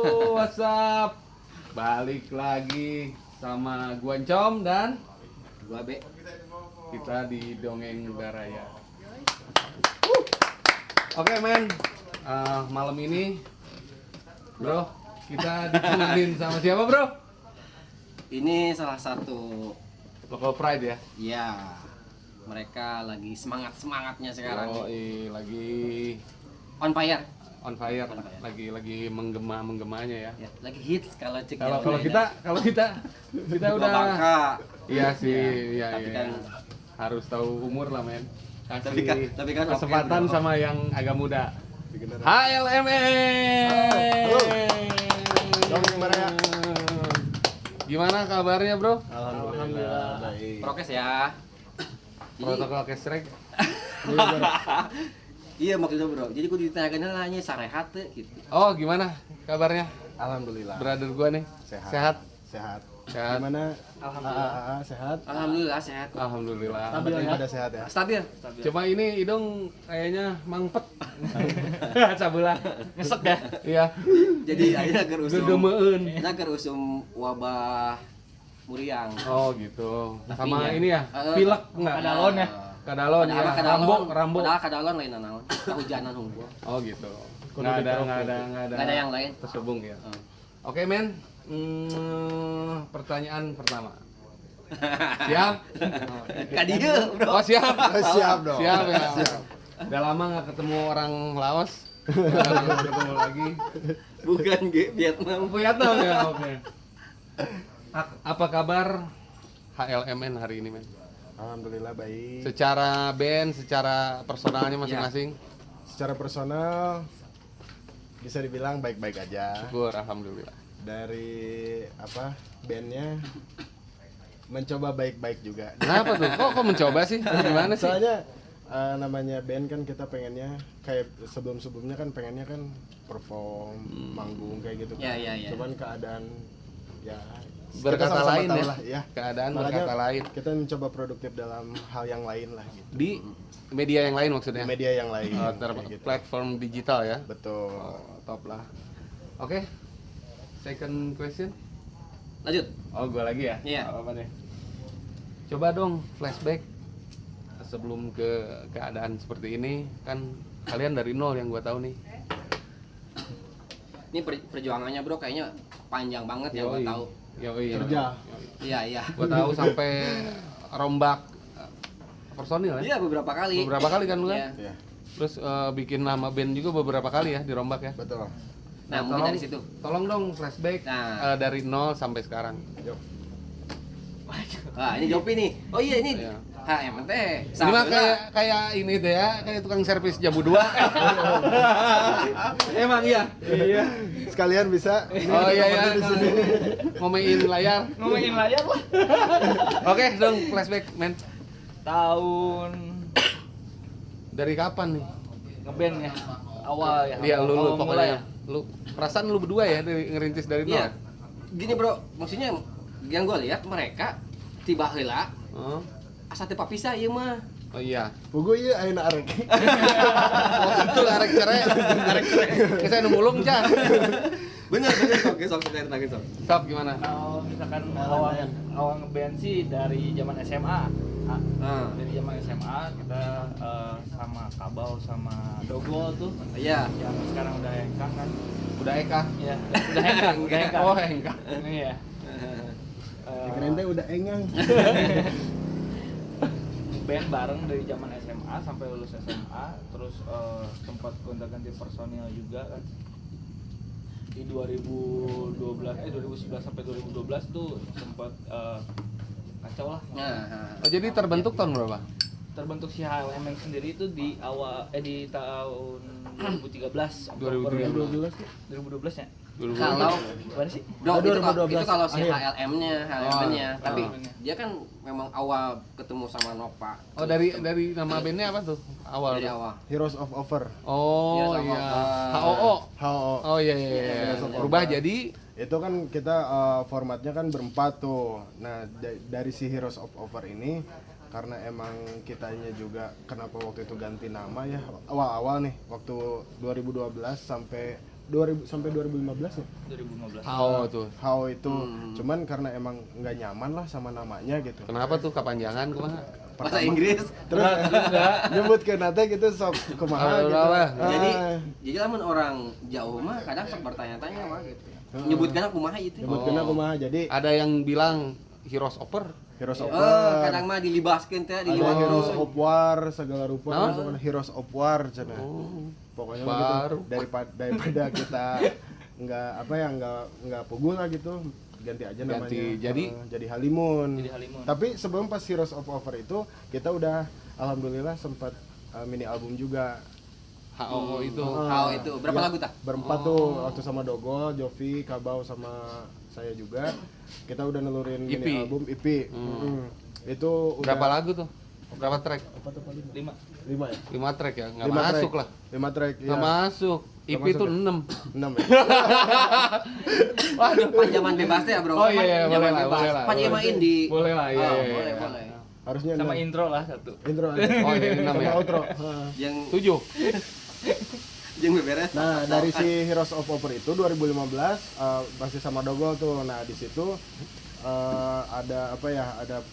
what's up? Balik lagi sama gua Encom dan Gua B. kita di Dongeng Garaya. Oke men, malam ini bro, kita ditemenin sama siapa bro? Ini salah satu Local Pride ya? ya mereka lagi semangatnya sekarang. Oh, lagi On fire. on fire, On fire. lagi menggemanya ya. Ya, lagi hits kalau cek. Kalau kita Dua udah bangka. iya sih, Ya, iya, tapi iya. kan Harus tahu umur lah men. Tapi kan Kesempatan oke, bro. sama yang agak muda. HLMN. Halo. Dongeng Garaya. Gimana kabarnya bro? Alhamdulillah baik. Prokes ya. Protokol kestrek. Iya maksudnya bro. Jadi aku ditanyakan nanya sarehat teh gitu. Oh gimana kabarnya? Alhamdulillah. Brother gua nih. Sehat. Sehat. Sehat. Sehat. Gimana? Alhamdulillah. Sehat. Alhamdulillah sehat. Alhamdulillah. Stabil ya? Pada sehat ya. Stabil. Cuma ini hidung kayaknya mangpet. Sabulah. Ngesek ya? Iya. Jadi akhirnya keur usum. Gedemeun. Nah keur usum wabah muriang. Oh gitu. Tapi Sama ya, ini ya, pilek enggak? Kadalon ya? Kadalon ya. Rambo. Padahal kadalon lain naon. Kehujanan hunggul. Oh gitu. Kudu Nggak ada Nggak ada yang lain. terhubung ya. Hmm. Oke men, pertanyaan pertama. Siap? Kadieu, bro. Oh siap. Siap dong. Siap ya. Udah lama nggak ketemu orang Laos. Udah ketemu lagi. Bukan Vietnam. Vietnam ya. Oke. Apa kabar HLMN hari ini men? Alhamdulillah baik. Secara band, secara personalnya masing-masing. Secara personal bisa dibilang baik-baik aja. Syukur, alhamdulillah. Dari apa? Bandnya mencoba baik-baik juga. Kenapa tuh? Kok mencoba sih? Gimana sih? Soalnya namanya band kan kita pengennya kayak sebelum-sebelumnya kan pengennya kan perform, manggung kayak gitu kan. Ya. Cuman keadaan ya Berkata kita sama-sama lain tahu ya. lah, ya. Keadaan Makanya berkata lain. Kita mencoba produktif dalam hal yang lain lah gitu. Di media yang lain maksudnya? Di media yang lain. Oh, kayak gitu. platform digital ya? Betul. Oh, top lah. Oke. Second question. Lanjut. Oh, gua lagi ya? Iya. Apa nih? Coba dong flashback sebelum ke keadaan seperti ini, kan kalian dari nol yang gua tahu nih. Ini perjuangannya bro kayaknya panjang banget ya gua tahu. Yoi. Kerja. Iya. Gua tahu sampai rombak personil ya. Iya beberapa kali. Beberapa kali kan lu kan? Iya. Ya, Terus bikin nama band juga beberapa kali ya dirombak ya. betul. Nah, mungkin dari situ. Tolong dong flashback Nah. dari nol sampai sekarang. Yuk. Wah, ini Jopi nih. Oh iya ini. Iya. HM teh. Ini mah kayak ini tuh ya, kayak tukang servis Jambu 2. Emang iya. Iya. Sekalian bisa. Oh iya ya. Ngomein layar. Ngomongin layar lah. Oke, dong flashback men. Tahun Dari kapan nih? ngeband ya. Awal ya. Iya lu Awal mulai pokoknya. ya. Lu perasaan lu berdua ya dari ngerintis dari nol. Iya. Gini bro, maksudnya yang gua lihat mereka tiba heula Oh. asa teu papisah ieu mah. Oh iya. Pugu ieu ayeuna arek. Oh itu arek cerai. Kita nu mulung Jan. Bener sok cerita sok. Stop gimana? Kalau misalkan awal ngeband sih dari zaman SMA. Nah, Dari zaman SMA kita sama Kabau sama Dogol tuh. iya. Yang sekarang udah hengkang kan. Udah Eka. Iya, udah hengkang, udah hengkang. Oh Eka. Iya. Keren teh udah engang. Band bareng dari zaman SMA sampai lulus SMA, terus sempat gonta-ganti personil juga kan. Di 2011 sampai 2012 tuh sempat kacau lah. Nah, Oh jadi terbentuk tahun berapa? Terbentuk si HLMN sendiri itu di di tahun 2013 2013. 2012 ya. kalau Gimana sih? bro itu 2012 kalau si akhir. HLM-nya, tapi oh. dia kan memang awal ketemu sama Nova. Oh dari nama bandnya apa tuh? Awal. Dari tuh? awal. Heroes of Over. Oh Iya, sama iya. apa? HOO. How Oh iya iya. iya. Heroes of Berubah Over. jadi itu kan kita formatnya kan berempat tuh. Nah, dari si Heroes of Over ini karena emang kitanya juga kenapa waktu itu ganti nama ya awal-awal nih waktu 2012 sampai sampai 2015 ya. 2015. How tuh. How itu, cuman karena emang nggak nyaman lah sama namanya gitu. Kenapa tuh kepanjangan kumaha? Bahasa Inggris. Terus nyebut ke nate gitu sok kumaha gitu. Jadi lamun orang jauh mah kadang sok bertanya-tanya mah gitu. Nyebutkeun kumaha itu. Nyebutkeun kumaha. Jadi ada yang bilang Heroes Over. Heroes of Oh, War. kadang mah dilibaskeun teh, Ada Heroes of dilibaskeun. War segala rupa, Nah. Heroes of War cenah. Pokoknya Baru. begitu. Daripada kita nggak pugu lah gitu, ganti aja namanya. Jadi Halimun. Jadi Halimun. Tapi sebelum pas Heroes of Over itu kita udah alhamdulillah sempat mini album juga. HOO itu. How itu. Berapa lagu tah? Berempat tuh waktu sama Dogol, Jovi, Kabau sama saya juga. Kita udah nelurin EP. mini album EP. Itu udah Berapa lagu tuh? Berapa track? apa tuh paling? 5. 5 ya? 5 track ya? Nggak 5 masuk track. lah. 5 track. Nggak masuk. EP masuk itu ya? 6. 6 ya. Waduh, panjaman bebas teh ya, Bro. Oh iya, Panjaman boleh lah, bebas. boleh lah. Panjamain di Boleh lah, iya. Oh, iya, boleh, iya. boleh. Harusnya Sama 6. intro lah satu. Intro aja. Oh iya, 6 ya. Sama outro. Heeh. Yang 7. jeung beberes. Nah, dari si Heroes of Over itu 2015 masih sama Dogol tuh. Nah, di situ ada apa ya? Ada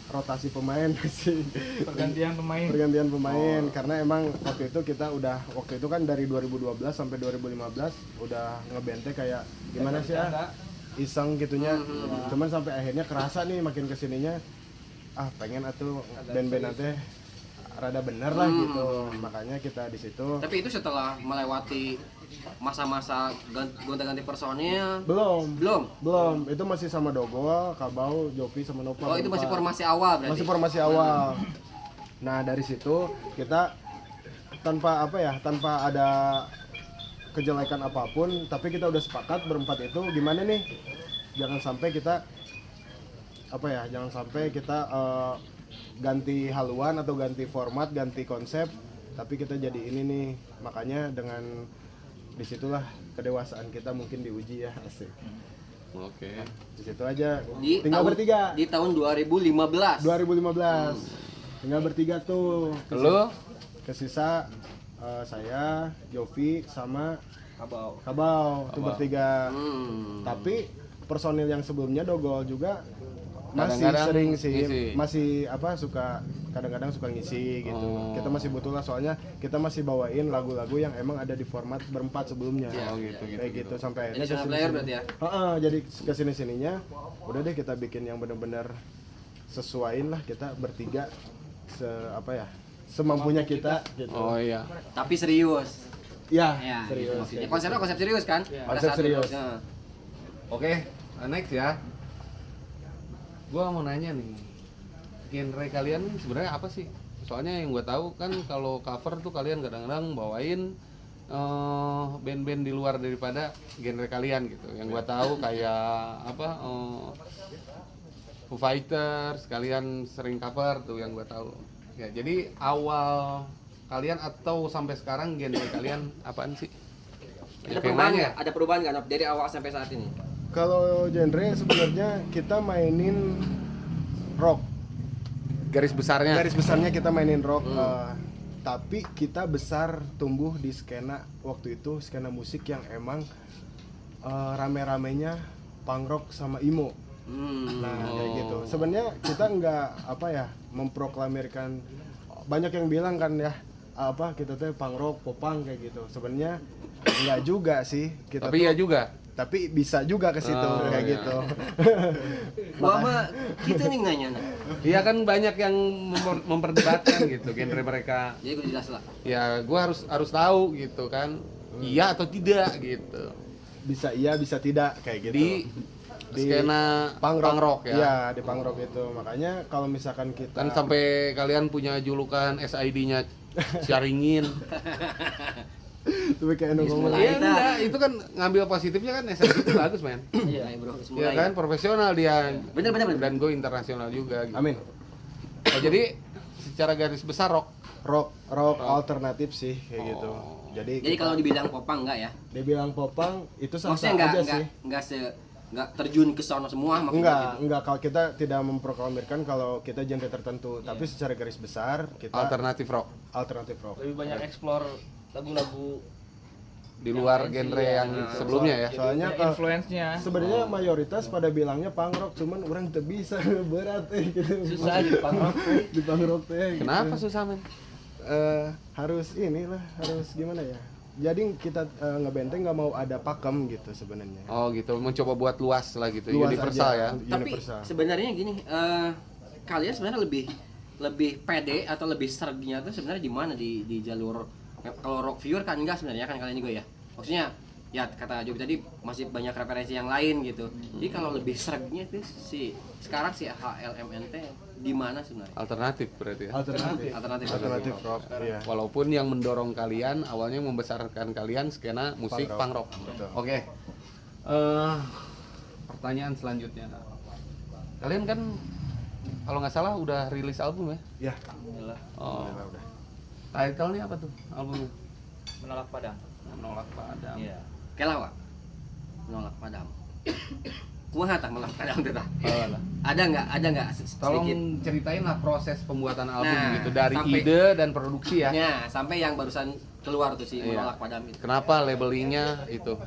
rotasi pemain sih. Pergantian pemain. Pergantian pemain karena emang waktu itu kan dari 2012 sampai 2015 udah ngebente kayak gimana sih ya? Iseng gitunya. Cuman sampai akhirnya kerasa nih makin kesininya pengen atuh band-band nanti rada bener lah gitu. Makanya kita di situ. Tapi itu setelah melewati masa-masa gonta-ganti personil. Belum. Itu masih sama Dogol, Kabau, Jovi sama Nova. Oh, itu masih formasi awal berarti. Masih formasi awal. Nah, dari situ kita tanpa ada kejelekan apapun, tapi kita udah sepakat berempat itu gimana nih? Jangan sampai kita ganti haluan atau ganti format, ganti konsep, tapi kita jadi ini nih. Makanya dengan disitulah kedewasaan kita mungkin diuji ya, asik. Oke. Di situ aja. Di Tinggal tahun- bertiga. Di tahun 2015. 2015. Tinggal bertiga tuh. Lu Kesisa saya, Jovi sama Kabau. Kabau tuh bertiga. Tapi Tapi personil yang sebelumnya Dogol juga masih Kadang-kadang sering sih ngisi. masih suka kadang-kadang suka ngisi gitu. Oh. Kita masih butuh lah soalnya kita masih bawain lagu-lagu yang emang ada di format berempat sebelumnya. Oh, gitu, Kayak gitu sampai akhirnya Additional kesini-sini. player berarti ya? Jadi kesini-sininya udah deh kita bikin yang bener-bener sesuaiin lah kita bertiga semampunya kita gitu. Oh iya. Tapi serius. Ya, Ya, serius. maksudnya. Konsepnya konsep serius kan? Pada Konsep saat serius. itu. Nah. Oke, next ya. Gua mau nanya nih. Genre kalian sebenarnya apa sih? Soalnya yang gua tahu kan kalau cover tuh kalian kadang-kadang bawain band-band di luar daripada genre kalian gitu. Yang gua tahu kayak Foo Fighters, kalian sering cover tuh yang gua tahu. Ya, jadi awal kalian atau sampai sekarang genre kalian apaan sih? Ada Yang perubahan nanya. nggak? Ada perubahan nggak Nop, dari awal sampai saat ini? Kalau genre sebenarnya kita mainin rock. Garis besarnya. Garis besarnya kita mainin rock. Tapi kita besar tumbuh di skena waktu itu, skena musik yang emang rame-ramenya punk rock sama emo. Nah, kayak gitu. Sebenarnya kita nggak memproklamirkan, banyak yang bilang kan ya kita tuh punk rock, popang kayak gitu. Sebenarnya nggak juga sih kita. Tapi tuh, ya juga. tapi bisa juga ke situ kayak iya. gitu. Gua mah kita nih nanya. Iya kan banyak yang memperdebatkan gitu genre mereka. Jadi gue jelas lah. Ya gua harus tahu gitu kan. Iya atau tidak gitu. Bisa iya, bisa tidak kayak gitu. Di skena punk rock ya. Iya, di punk rock itu. Makanya kalau misalkan kita Kan sampai kalian punya julukan SID-nya Syaringin. tapi kayak ngomong Bismillah. Iya enggak, itu kan ngambil positifnya kan SID itu bagus men. Iya, bro. Iya kan profesional dia. Bener. Dan gue internasional juga gitu. Amin. Oh, jadi secara garis besar rock. Rock alternatif sih kayak gitu. Jadi kalau dibilang popang enggak ya? dibilang popang itu sah Maksudnya aja sih. enggak terjun ke sono semua maksudnya gitu. Enggak, kalau kita tidak memproklamirkan kalau kita genre tertentu, tapi secara garis besar kita Alternatif rock. alternatif rock. Lebih banyak explore lagu-lagu di luar fancy genre ya. yang sebelumnya ya. Soalnya Jadinya influence-nya sebenarnya mayoritas pada bilangnya punk rock, cuman orang tuh bisa berat gitu. susah di punk rock. Di punk rock teh. Gitu. Kenapa susah men? Harus inilah, harus gimana ya? Jadi kita ngebenteng nggak mau ada pakem gitu sebenarnya. Oh gitu, mencoba buat luas lah gitu, Luas universal aja, ya. Tapi universal. sebenarnya gini, kalian sebenarnya lebih pede atau lebih sergnya tuh sebenarnya di mana di jalur kalau rock viewer kan enggak sebenarnya kan kalian juga ya. Maksudnya ya kata Jobi tadi masih banyak referensi yang lain gitu. Jadi kalau lebih sergnya tuh sekarang si HLMNT di mana sebenarnya? Alternatif berarti ya. Alternatif rock. Iya. Walaupun yang mendorong kalian awalnya membesarkan kalian skena musik Punk punk rock. rock. Betul. Oke. Pertanyaan selanjutnya. Kalian kan kalau nggak salah udah rilis album ya? Ya. Alhamdulillah. Oh. Alhamdulillah udah. Title-nya apa tuh albumnya? Menolak padam. Menolak Padam. Iya. Kelawa. Menolak padam. Kumaha tah menolak padam teh tah? Oh, lah. Ada nggak Tolong sedikit? ceritain lah proses pembuatan album Nah, gitu dari sampai- ide dan produksi ya. Ya, sampai yang barusan keluar tuh si Iya. menolak padam itu. Kenapa labelingnya itu?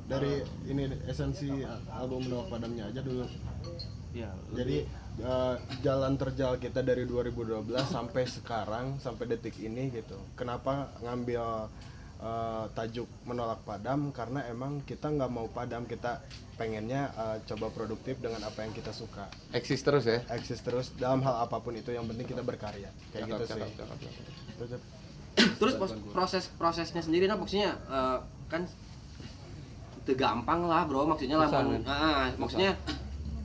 Dari ini esensi album Menolak Padamnya aja dulu. Iya. Jadi jalan terjal kita dari 2012 sampai sekarang sampai detik ini gitu. Kenapa ngambil tajuk Menolak Padam? Karena emang kita nggak mau padam, kita pengennya coba produktif dengan apa yang kita suka. Eksis terus ya. Eksis terus dalam hal apapun itu, yang penting kita berkarya. Kayak gitu sih. Cakep. Itu. Terus prosesnya sendiri nah maksudnya kan itu gampang lah bro maksudnya lah Susah, mun men. maksudnya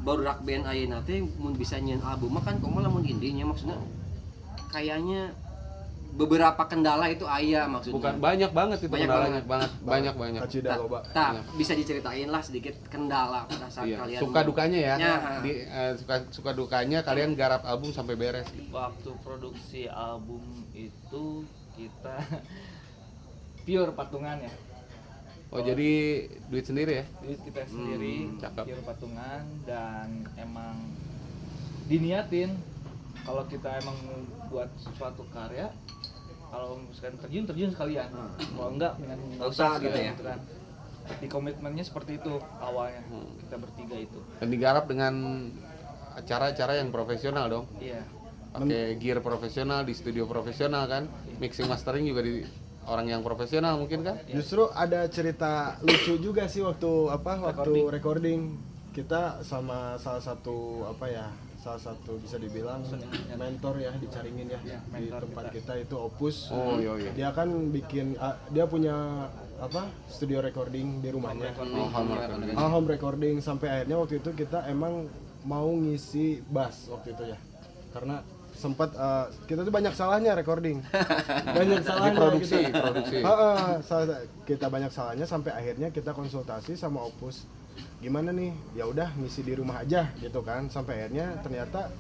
baru rock band ayeuna teh mun bisa nyian album mah kan komo lamun indinya maksudnya kayaknya beberapa kendala itu aya maksudnya. Bukan banyak banget itu Banyak kendalanya, banget. banyak. Kacida loba. Iya. Bisa diceritain lah sedikit kendala pada saat Iya. kalian Suka dukanya ya. Ya. Suka dukanya kalian garap album sampai beres. Waktu produksi album itu kita pure patungan ya. Oh, jadi duit sendiri ya? Duit kita sendiri, cakep. pure patungan dan emang diniatin kalau kita emang buat suatu karya kalau misalkan terjun sekalian. Kalau enggak dengan Nggak usah gitu ya. kan. Di komitmennya seperti itu awalnya kita bertiga itu. Dan digarap dengan acara-acara yang profesional dong. Iya. Pakai gear profesional di studio profesional kan. Mixing mastering juga di orang yang profesional mungkin kan? Justru ada cerita lucu juga sih waktu recording. Kita sama salah satu bisa dibilang mentor ya di Caringin ya, Ya, di mentor tempat kita. kita itu Opus. Oh iya. Dia kan bikin dia punya studio recording di rumahnya. Oh, Home recording sampai akhirnya waktu itu kita emang mau ngisi bass waktu itu ya. Karena sempat kita tuh banyak salahnya recording. Banyak salahnya produksi. Kita banyak salahnya sampai akhirnya kita konsultasi sama Opus. Gimana nih? Ya udah ngisi di rumah aja gitu kan. Sampai akhirnya ternyata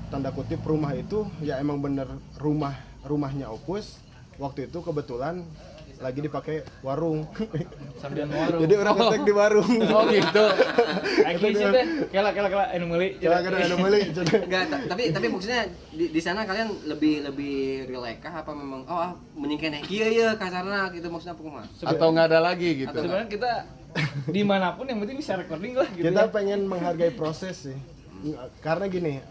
tanda kutip rumah itu ya emang bener rumahnya Opus. Waktu itu kebetulan lagi dipakai warung. Sambil warung. Jadi orang ngetek di warung. Oh gitu. Lagi sih teh. Kela anu meuli. Kira-kira ada beli. Enggak, tapi maksudnya di sana kalian lebih relax kah apa memang mending keneh kieu ya kasarna gitu maksudnya apa kumaha? Atau nggak ada lagi gitu. Sebenarnya kita dimanapun yang penting bisa recording lah gitu. Kita ya. pengen menghargai proses sih. Karena gini,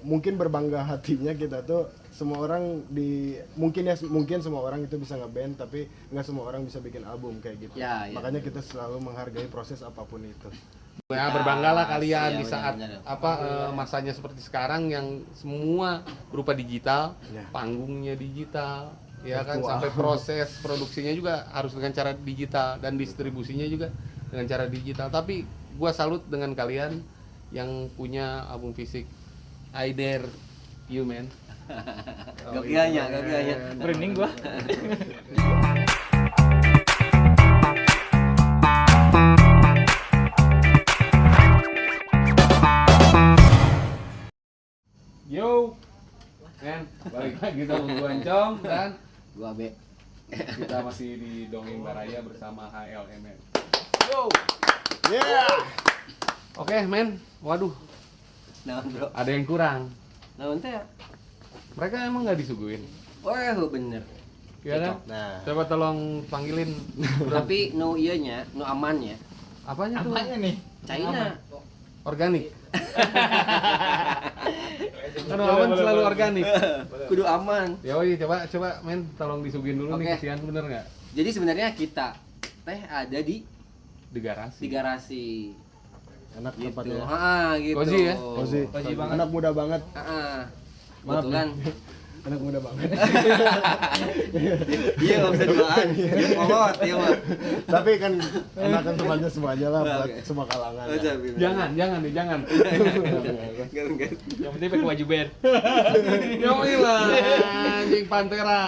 mungkin berbangga hatinya kita tuh semua orang mungkin semua orang itu bisa ngeband tapi nggak semua orang bisa bikin album kayak gitu. Ya, ya. Makanya kita selalu menghargai proses apapun itu. Ya, berbanggalah kalian Iya, di saat benar. masanya seperti sekarang yang semua berupa digital, Ya. panggungnya digital, ya kan Virtual. sampai proses produksinya juga harus dengan cara digital dan distribusinya juga dengan cara digital. Tapi gua salut dengan kalian yang punya album fisik. I dare you man. Gagianya. Merinding gua. Yo, men, balik lagi sama gua Encong dan Gua be. kita masih di Dongeng Baraya bersama HLMN. Yo. Yeah. Oke, men, waduh, Naon bro? ada yang kurang. Naon teh? Mereka emang nggak disuguhin. Wah bener. Ya kan? Nah, Coba tolong panggilin. Tapi no nya, no amannya. Apanya tuh? Apanya nih? China. Organik. Kan aman selalu organik. Kudu aman. Yoi, coba men tolong disuguhin dulu nih, Oke. kesian bener nggak? Jadi sebenarnya kita teh ada di Di garasi. garasi. enak Gitu. tempatnya. Gitu. Cozy ya? Cozy. Cozy banget. Anak muda banget. Maaf Kebetulan. Anak muda banget. Iya nggak bisa duaan. Iya ngomot, iya mah. Tapi kan enakan tempatnya semuanya lah buat Oke. semua kalangan. Oh, ya. tapi bener. Jangan nih, jangan. Enggak. Yang penting pakai baju band. Yoi lah, anjing Pantera.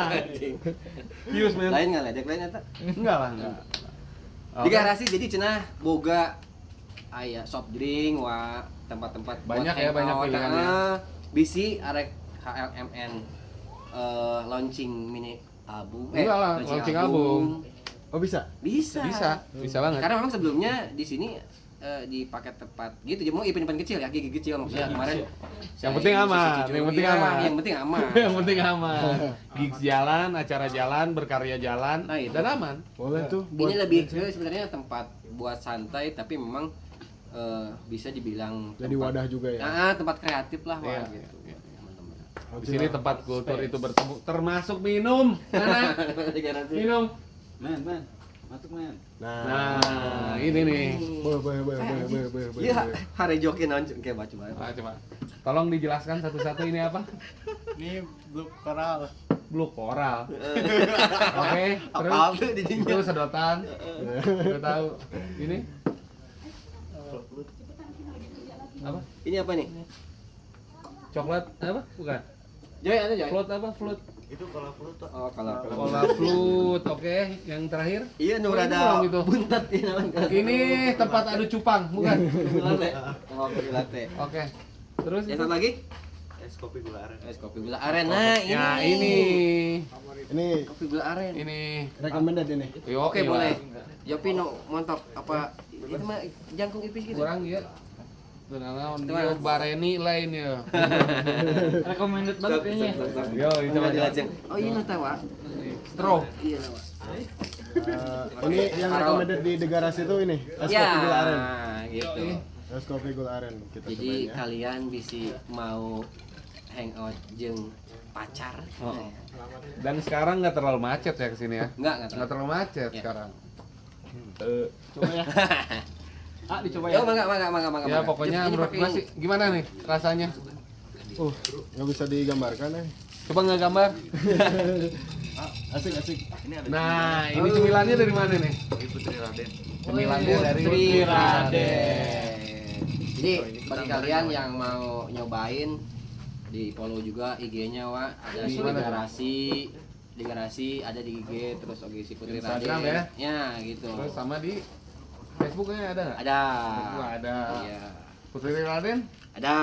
Kius men. Lain nggak ledek lain eta? Enggak lah, enggak. Di garasi jadi cenah boga aya soft drink wa tempat-tempat buat Banyak ya, banyak hangout. pilihannya. Bisi arek HLMN launching mini album. Enggak lah, launching album. Oh bisa? Bisa. Bisa banget. Karena memang sebelumnya di sini di paket tempat gitu, jadi mau event-event kecil ya, gigi kecil maksudnya kemarin. Yang penting aman, yang penting aman. Yang penting aman. Yang penting aman. Gigs jalan, acara jalan, berkarya jalan, Nah, itu. dan aman. Boleh tuh Ini lebih ke sebenarnya tempat buat santai, tapi memang bisa dibilang jadi tempat- wadah juga ya. tempat kreatif lah wah Iya, gitu. iya, Teman-teman. Di sini tempat kultur itu bertemu, termasuk minum. Mana? Di garasi. Minum. Men, masuk men. Nah, ini nih. Boleh. Iya, hari joki naon kayak baca banget. Nah, coba. Tolong dijelaskan satu-satu ini apa? Ini blue coral. Blue coral. Oke, terus Apa tuh di itu dinya? sedotan. Gue tahu. Ini apa? Ini apa nih? Coklat apa? Bukan. Joy ada Joy? Float apa? Float. Itu kalau perlu tuh. Oh, kalau Cola float. Oke, yang terakhir. Iya, nu Oh, ini rada belum itu. buntet ini namanya. Ini tempat adu cupang, bukan? Kopi latte. Oh, kopi latte. Oke. Terus Yang itu? satu lagi? Es kopi gula aren. Es kopi gula aren. Nah, ini. Ya, ini. Ini Kopi gula aren. Ini. recommended ini. Yo, Oke, iya. boleh. Yopi no, mantap. Apa itu mah jangkung ipis gitu? Kurang ya. Tenang, Itu dia mah. bareni lain ya. Recommended banget kayaknya. Yo, ini coba dilajeng. Oh, iya tawa. Straw. Iya tawa. Ini yang Aro. recommended di The Garage itu ini. Es Ya, kopi gula aren. gitu. Es kopi gula aren kita Jadi cobain ya. kalian bisa mau hangout jeung pacar. Oh. Dan sekarang nggak terlalu macet ya kesini ya. Enggak Nggak terlalu macet Ya. sekarang. Coba ya. Ah, dicoba Yo, ya. mangga. Ya pokoknya Ini menurut pakai gua ini. sih gimana nih rasanya? Nggak bisa digambarkan ya. Coba nggak gambar. Asik. Ini ada Nah, ini cemilannya dari mana nih? di Putri Raden. Cemilannya dari Putri Putri Raden. Jadi bagi kalian yang mau nyobain di follow juga IG-nya Wak, ada Di di mana? garasi ada di IG terus oke si Putri Instagram Raden. ya? Ya, gitu. Terus sama di Facebooknya ada nggak? Ada. Wah, ada. Iya. Putri Raden? Ada.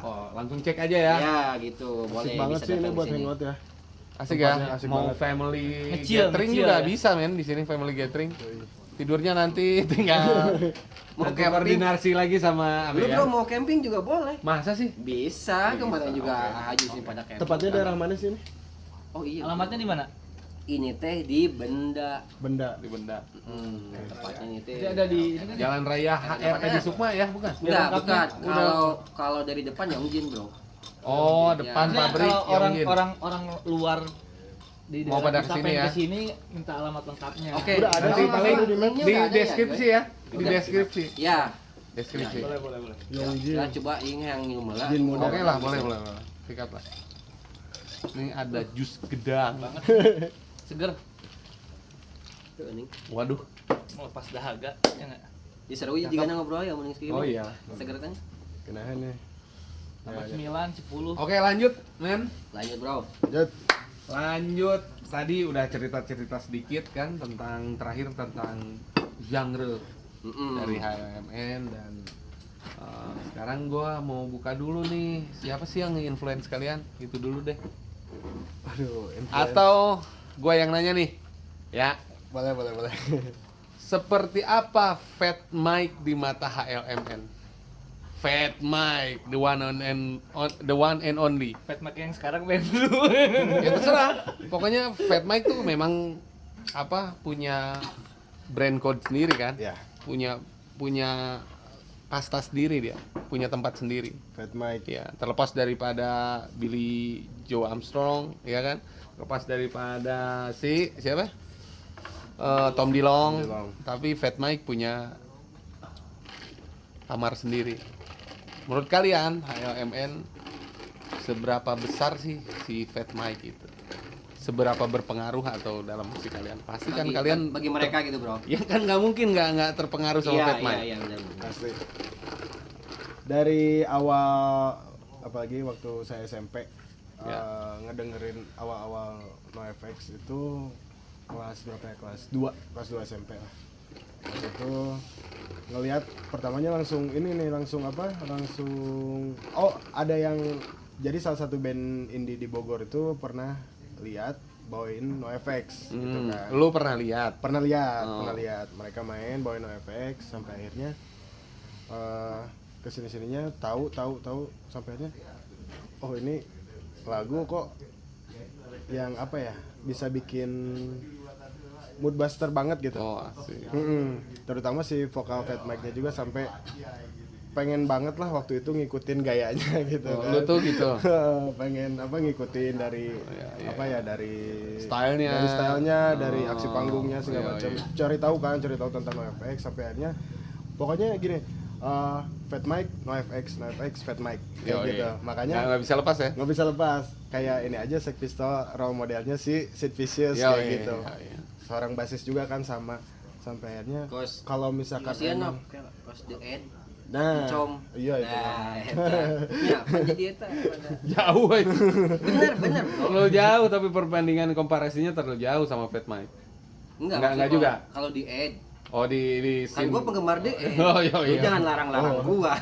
Oh, langsung cek aja ya. Ya, gitu. Boleh Asik banget bisa sih ini datang buat ke sini. hangout ya. Asik ya. Tempatnya asik Mau banget. family Ngecil, gathering ngecil juga ya. bisa men di sini family gathering. Tidurnya nanti tinggal Mau nanti camping? koordinasi lagi sama Lu Abe bro ya. mau camping juga boleh. Masa sih? Bisa, kemarin juga Haji sih pada camping. Tepatnya daerah mana sih ini? Oh iya. Alamatnya di mana? Ini teh di Benda. Benda. Di Benda. Tepatnya ini teh. Jadi ada di ini kan. Jalan Raya HRT di Sukma ya, bukan? Enggak, lengkapnya. bukan. Kalau dari depan ya Unjin, Bro. Oh, depan Ya. pabrik Kalau orang Yongjin. orang luar di Mau daerah pada kita kesini pengen ya? kesini minta alamat lengkapnya. Oke. Udah ada Nanti sih, paling ada di map. Ini di udah ada ya, deskripsi ya. Di Udah. deskripsi. Ya. Deskripsi. Boleh. Yongjin. Kita coba ini yang nyumela. Jin muda. Oke lah, boleh. Sikat lah. Ini ada jus gedang. Seger Tuh, ini. Waduh. melepas dahaga ya enggak? Di seru juga ngobrol ya mending segini. Oh iya. Seger kan? Kenahan nih. Tambah Ya, 9, 10. Oke, lanjut, men. Lanjut, Bro. Jat. Lanjut. Tadi udah cerita-cerita sedikit kan tentang tentang genre dari HMN dan sekarang gua mau buka dulu nih. Siapa sih yang nge-influence kalian? Itu dulu deh. Aduh, influence. Atau gua yang nanya nih. Ya, boleh. seperti apa Fat Mike di mata HLMN? Fat Mike, the one and only. Fat Mike yang sekarang band dulu. Ya terserah. Pokoknya Fat Mike tuh memang punya brand code sendiri kan? Ya, Punya kasta sendiri dia, punya tempat sendiri. Fat Mike. Ya, terlepas daripada Billy Joe Armstrong, ya kan? Terlepas daripada siapa? Tom DeLonge. Tapi Fat Mike punya kamar sendiri. Menurut kalian, HLMN seberapa besar sih si Fat Mike itu? Seberapa berpengaruh atau dalam musik kalian? Pasti kan kalian bagi mereka gitu, Bro. ya kan nggak mungkin nggak terpengaruh sama Fat Mike. Iya, benar. Pasti. Dari awal, apalagi waktu saya SMP, ngedengerin awal-awal NoFX itu kelas berapa ya? Kelas 2 SMP lah. Waktu itu ngelihat pertamanya langsung ada yang jadi salah satu band indie di Bogor itu pernah lihat bawain NoFX gitu kan. Lu pernah lihat? Pernah lihat mereka main bawain NoFX sampai akhirnya kesini-sininya tahu sampai akhirnya oh ini lagu kok yang bisa bikin mood buster banget gitu. Oh, asik. Terutama si vokal Fat Mike-nya juga sampai pengen banget lah waktu itu ngikutin gayanya gitu. Lu tuh gitu. Pengen ngikutin dari dari stylenya, dari aksi panggungnya segala macam. Cari tahu tentang NoFX sampai akhirnya pokoknya gini, Fat Mike, NoFX, Fat Mike kayak gitu. Makanya nggak bisa lepas ya? Nggak bisa lepas. Kayak ini aja Sex Pistols role modelnya si Sid Vicious kayak gitu. Seorang basis juga kan sama sampai akhirnya kalau misalkan Cause the end. Nah, Com. Iya itu. Ya, jadi eta. Jauh aja. Bener. Terlalu jauh tapi perbandingan komparasinya terlalu jauh sama Fat Mike. Enggak juga. Kalau di Ed. Oh di Kan gua penggemar DE. Oh iya. Lu jangan larang-larang gua.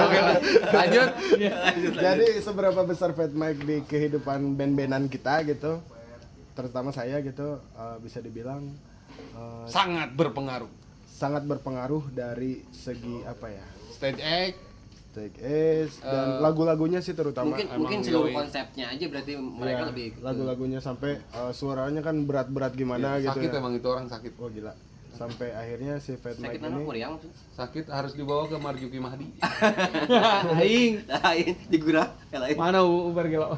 Oke, lanjut. Jadi seberapa besar Fat Mike di kehidupan band-bandan kita gitu? Terutama saya gitu, bisa dibilang Sangat berpengaruh dari segi stage act dan lagu-lagunya sih terutama. Mungkin seluruh konsepnya aja berarti mereka lebih lagu-lagunya sampai suaranya kan berat-berat gimana gitu. Sakit ya. emang itu orang sakit. Oh gila. Sampai akhirnya si Fat Mike ini Sakit harus dibawa ke Marjuki Mahdi. lain digurah lain. Mana Uber gelo?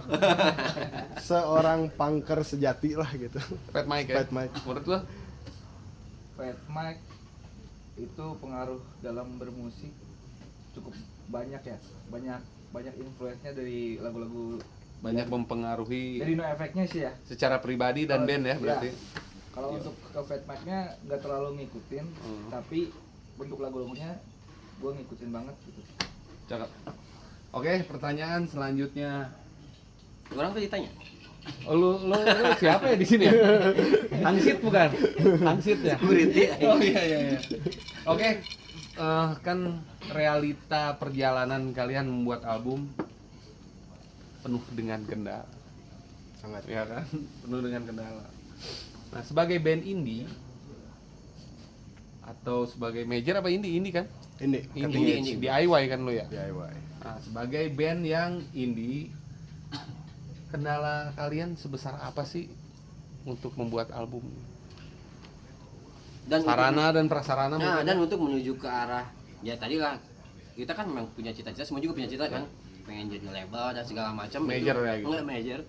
seorang punker sejati lah gitu. Fat Mike ya? Fat Mike. Menurut lo? Fat Mike itu pengaruh dalam bermusik cukup banyak ya. Banyak influence-nya dari lagu-lagu, Banyak mempengaruhi dari NoFX-nya sih ya. secara pribadi dan band ya berarti. Kalau untuk ke Fat Mike-nya nggak terlalu ngikutin, tapi bentuk lagu-lagunya gue ngikutin banget gitu. Cakep. Oke, pertanyaan selanjutnya. Orang tuh ditanya. Oh, lu siapa ya di sini ya? Hangsit bukan? Hangsit ya? Security. Oh iya. Oke, kan realita perjalanan kalian membuat album penuh dengan kendala. Sangat. Ya kan? Penuh dengan kendala. Nah, sebagai band indie atau sebagai major apa indie kan? Indie. DIY kan lo ya? DIY. Nah, sebagai band yang indie, kendala kalian sebesar apa sih untuk membuat album? Dan Sarana dan prasarana mungkin. dan untuk menuju ke arah ya tadi lah kita kan memang punya cita-cita, semua juga punya cita kan, pengen jadi label dan segala macam. Major ya gitu. Enggak major.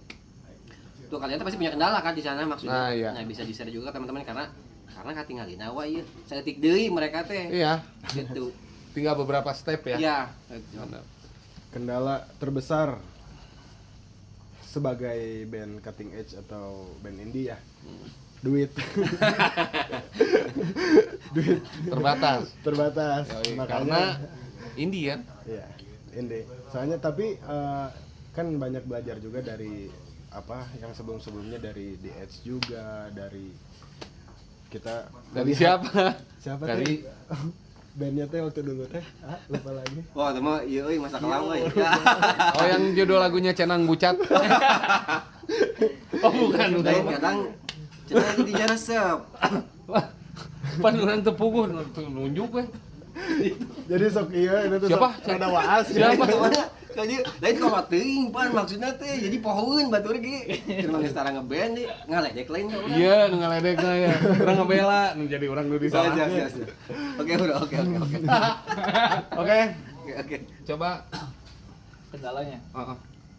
Tuh kalian tuh pasti punya kendala kan di sana maksudnya. Nah, iya. Nah, bisa di-share juga teman-teman karena katingalin awa ieu. Saeutik deui mereka teh. Iya. Gitu. Tinggal beberapa step ya. Iya. Benar. Kendala terbesar sebagai band cutting edge atau band indie ya, duit. Duit terbatas. Yoi, Makanya karena indie kan. ya indie. Soalnya tapi kan banyak belajar juga dari yang sebelumnya dari The Edge juga, dari kita Dari melihat- siapa? dari Dari bandnya teh waktu dulu teh lupa lagi. Wah, itu mah ieu euy masa kelam euy. Oh, yang judul lagunya Cenang Bucat. Oh, bukan. Lain kadang cenah jadi resep. Wah, pan orang tepuguh nunjuk we. Jadi sok iya itu tuh Siapa? sok ada waas. Siapa? Kali lain kalau teuing pan maksudna teh jadi pohoeun batur ge. Keur mangga setara ngeband di ngaledek lain ka urang. Iya, nu ngaledekna ya. Urang ngebela, nu jadi urang nu Oh, disalahkeun. siap. Oke, bro. Oke. Oke, Oke. coba Kendalanya.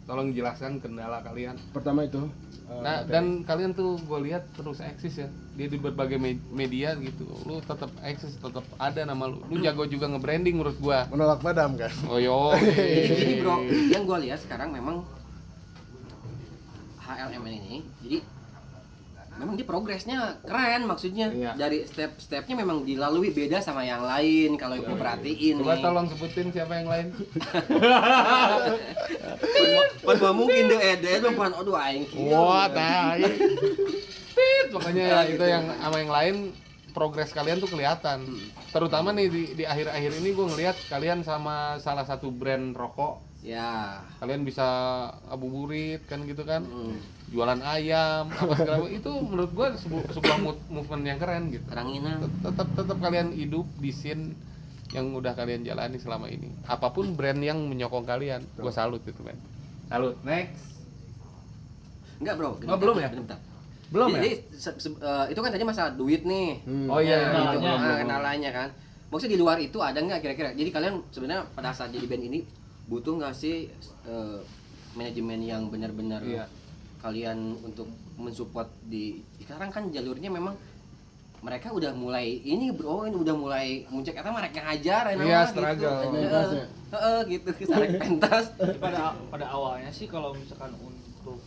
tolong jelaskan kendala kalian. Pertama itu Nah, materi. dan kalian tuh gue lihat terus eksis ya. Dia di berbagai media gitu. Lu tetap eksis, tetap ada nama lu. Lu jago juga nge-branding menurut gua. menolak padam kan. Oh yo. Jadi bro, yang gua lihat sekarang memang HLMN ini, jadi memang dia progresnya keren maksudnya. Iya. Dari step-stepnya memang dilalui beda sama yang lain kalau gue perhatiin Coba nih. tolong sebutin siapa yang lain. Pan mungkin deh ede pan aduh aing kieu. Wah, tai. Tit, makanya itu yang sama yang lain progres kalian tuh kelihatan. Terutama nih di akhir-akhir ini gue ngelihat kalian sama salah satu brand rokok. Ya. Kalian bisa ngabuburit kan gitu kan. Jualan ayam, apa segala macam. Itu menurut gue sebuah movement yang keren gitu. Ranginang. Tetap kalian hidup di scene yang udah kalian jalani selama ini. Apapun brand yang menyokong kalian, gue salut itu men. Salut. Next. Enggak, Bro. Oh, belum ya? Bentar. Belum Jadi, ya? itu kan tadi masalah duit nih. Oh iya, Nah, itu kenalannya. kenalannya kan. Maksudnya di luar itu ada nggak kira-kira? Jadi kalian sebenarnya pada saat jadi band ini butuh nggak sih manajemen yang benar-benar Iya. kalian untuk mensupport di sekarang kan jalurnya memang mereka udah mulai ini bro, ini udah mulai muncak kata mereka ngajar Iya, struggle. gitu kesarek pentas. Pada awalnya sih kalau misalkan untuk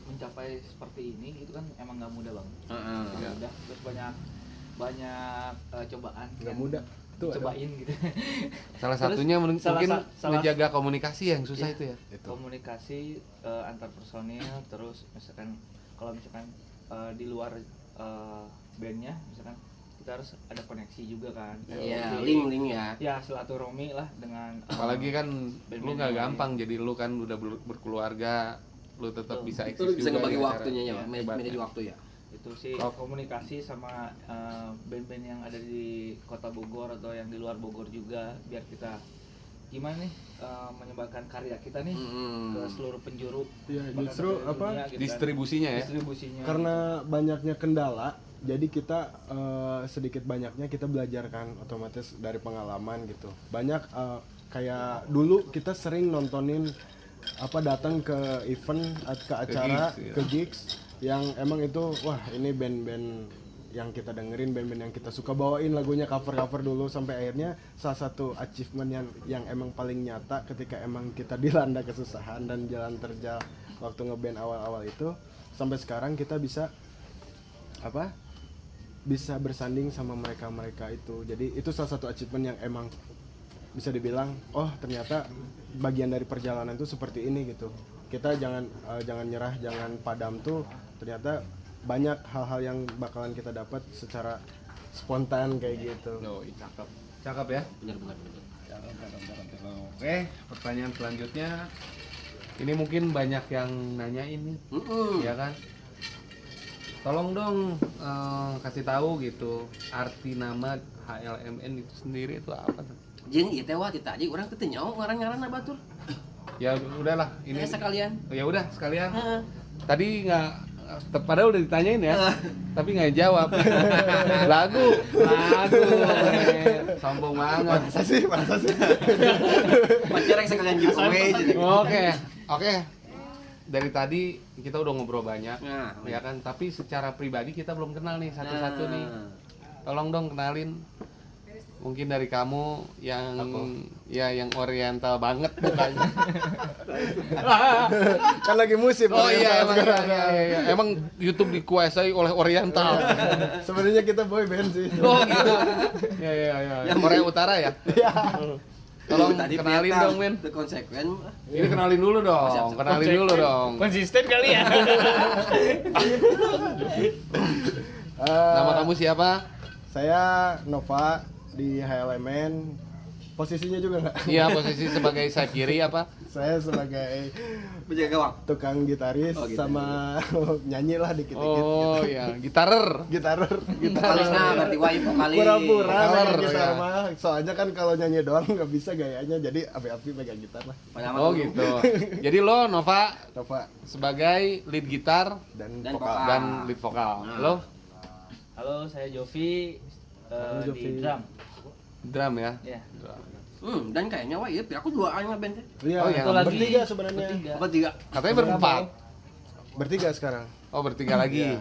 mencapai seperti ini itu kan emang nggak mudah bang. Nggak mudah. Terus banyak cobaan. Nggak yang mudah. Tuh, cobain gitu. Salah Terus, satunya mungkin salah- menjaga komunikasi yang susah Iya. itu ya. Komunikasi antar personil, terus misalkan kalau misalkan di luar bandnya misalkan kita harus ada koneksi juga kan. Iya, Jadi, link ya. ya silaturahmi lah dengan Apalagi kan band-band lu nggak yang gampang, jadi lu kan udah berkeluarga, lu tetap Betul. bisa Itu eksis lu bisa juga ngebagi di waktunya ya, acara. manage Hebatnya. waktu ya. itu sih Oh. komunikasi sama band-band yang ada di kota Bogor atau yang di luar Bogor juga biar kita gimana nih menyebarkan karya kita nih ke seluruh penjuru. Iya, bahkan justru ke apa, dunia gitu kan. Distribusinya ya. Distribusinya. karena banyaknya kendala, jadi kita sedikit banyaknya kita belajar kan otomatis dari pengalaman gitu. Banyak kayak dulu kita sering nontonin datang ke event, ke acara, gigs, iya. ke gigs yang emang itu wah ini band-band yang kita dengerin, band-band yang kita suka, bawain lagunya cover dulu sampai akhirnya salah satu achievement yang emang paling nyata ketika emang kita dilanda kesusahan dan jalan terjal waktu ngeband awal-awal itu sampai sekarang kita bisa bisa bersanding sama mereka itu. Jadi itu salah satu achievement yang emang bisa dibilang oh ternyata bagian dari perjalanan itu seperti ini gitu. Kita jangan nyerah, jangan padam tuh, ternyata banyak hal-hal yang bakalan kita dapat secara spontan kayak gitu. Oh, cakep. Cakep ya. Benar. Oke, pertanyaan selanjutnya. Ini mungkin banyak yang nanya ini, ya kan? Tolong dong kasih tahu gitu arti nama HLMN itu sendiri itu apa tuh? Jadi itu wah tadi orang teu nyaho ngaran-ngaranna batur. Ya udahlah, ini Ini sekalian. ya udah sekalian. Heeh. Tadi nggak, padahal udah ditanyain ya, tapi nggak jawab. lagu, sombong banget. Masa sih? Pacarek sekalian giveaway jadi. Oke. Dari tadi kita udah ngobrol banyak, Nah, ya kan. Tapi secara pribadi kita belum kenal nih satu-satu nih. Tolong dong kenalin. Mungkin dari kamu yang yang oriental banget mukanya. Kan lagi musim. Oh iya, Oriental sekarang. iya. Emang YouTube dikuasai oleh oriental. Sebenarnya kita boy band sih. Oh gitu. Ya. Korea Utara ya? Iya. Tolong Tadi kenalin Vietnam, dong, men. teu konsekuen. Ini kenalin dulu dong. siap. Kenalin dulu dong. Konsisten kali ya. Nama kamu siapa? Saya Nova di HLMN. posisinya juga nggak? Iya, posisi sebagai sayap kiri apa? Saya sebagai Penjaga gawang. tukang gitaris Oh, gitaris. sama nyanyi lah dikit-dikit. Oh iya, gitarer. Gitarer, Vokalisnya berarti wahyu vokalis. pura-pura Cover, megang gitar ya. mah. Soalnya kan kalau nyanyi doang nggak bisa gayanya, jadi api-api megang gitar lah. Padahal Oh tuh. gitu. Jadi lo Nova Nova sebagai lead gitar dan Dan vokal. vokal. dan lead vokal. Nah. Lo Halo, saya Jovi Halo, Jovi. di drum. drum ya. Ya. Dan kayaknya wah iya, aku duaan ngeband teh. Iya, Oh, iya. Satu lagi bertiga sebenarnya. bertiga. Apa tiga? Katanya berempat. Bertiga sekarang. Oh bertiga lagi. Iya.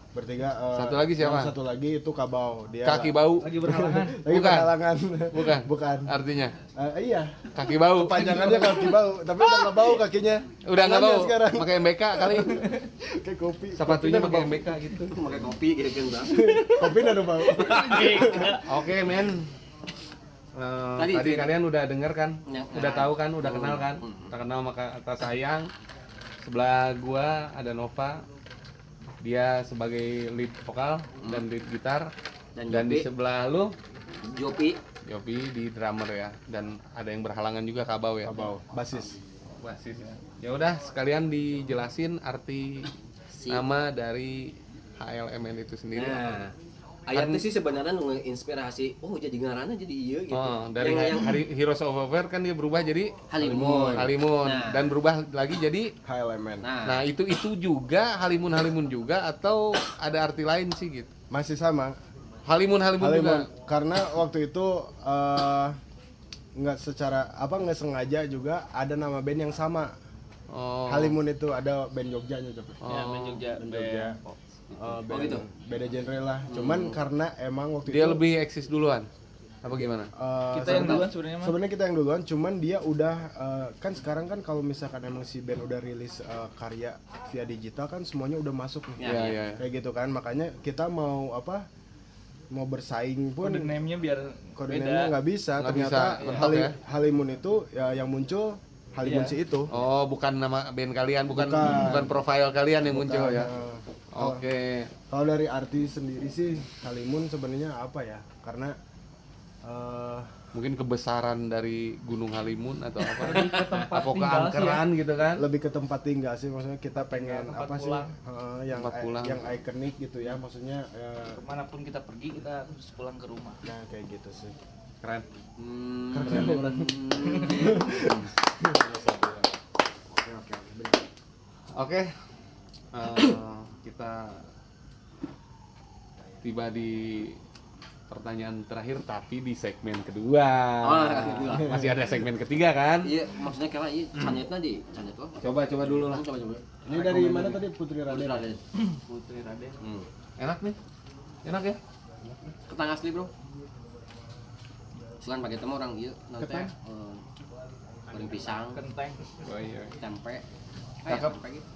Bertiga. Satu lagi siapa? yang Satu lagi itu Kabau. Dia Kaki bau. Lagi berhalangan. Lagi Bukan. berhalangan. Bukan. Bukan. Artinya Iya. kaki bau. Panjangannya kaki bau, tapi udah nggak bau kakinya. Udah nggak Tangannya bau. sekarang. Pakai MBK kali. Kayak kopi. Sepatunya Kopi pakai nado bau. MBK gitu. Pakai kopi gitu kan, Bang. Kopi nado bau. Oke men. Tadi Tadi itu- kalian udah denger kan? Ya, Udah tahu kan? Udah kenal kan? Hmm. Udah kenal maka kata sayang. Sebelah gua ada Nova. Dia sebagai lead vokal dan lead gitar. Dan Dan di Jopi. sebelah lu Jopi. Yopi di drummer ya. Dan ada yang berhalangan juga Kabau ya. Kabau, basis. Basis ya. Ya udah sekalian dijelasin arti Si. nama dari HLMN itu sendiri. Nah, ayatnya sih sebenarnya nginspirasi, oh jadi ngaranna jadi iya gitu. Oh, dari yang hari Heroes of Warfare kan dia berubah jadi Halimun. Halimun Nah. dan berubah lagi jadi HLMN. nah itu juga Halimun juga atau ada arti lain sih gitu. Masih sama. Halimun juga. Halimun. Karena waktu itu nggak nggak sengaja juga ada nama band yang sama. Oh. Halimun itu ada band Jogjanya coba. Ya, band Jogja. Band Jogja. Band, gitu? beda genre lah. Cuman karena emang waktu Dia itu lebih eksis duluan. Apa gimana? Kita yang duluan sebenarnya mah. Sebenarnya kita yang duluan, cuman dia udah kan sekarang kan kalau misalkan emang si band udah rilis karya via digital kan semuanya udah masuk nih. Ya, Ya, ya. ya. Kayak gitu kan, makanya kita mau mau bersaing pun Kode name-nya biar kode beda. name-nya nggak bisa. Nggak Ternyata bisa, mentok ya. Halimun itu ya yang muncul Halimun Iya. si itu. Oh, bukan nama band kalian, bukan Bukan. profil kalian yang muncul Bukan, ya. Kalau- Oke. Kalau dari arti sendiri sih Halimun sebenarnya apa ya? Karena Mungkin kebesaran dari Gunung Halimun atau apa? Lebih ke tempat Apa tinggal sih ya. keangkeran gitu kan? lebih ke tempat tinggal sih, maksudnya kita pengen Tempat apa pulang. sih yang Tempat pulang. yang ikonik gitu ya, maksudnya Kemanapun kita pergi, kita harus pulang ke rumah. nah kayak gitu sih. Keren. Oke, oke. Oke. Kita tiba di pertanyaan terakhir tapi di segmen kedua. Oh, kedua. Masih ada segmen ketiga kan? Iya, maksudnya kalau iya canetna di canet lo. Coba dulu lah. Coba coba. Ini dari mana tadi Putri Raden? Raden. Putri Raden. Enak nih. Enak ya? Ketang asli, Bro. Selain pakai temu orang iya nanti Ketang? goreng pisang, Kenteng. Oh iya. tempe. Cakep. Tempe gitu.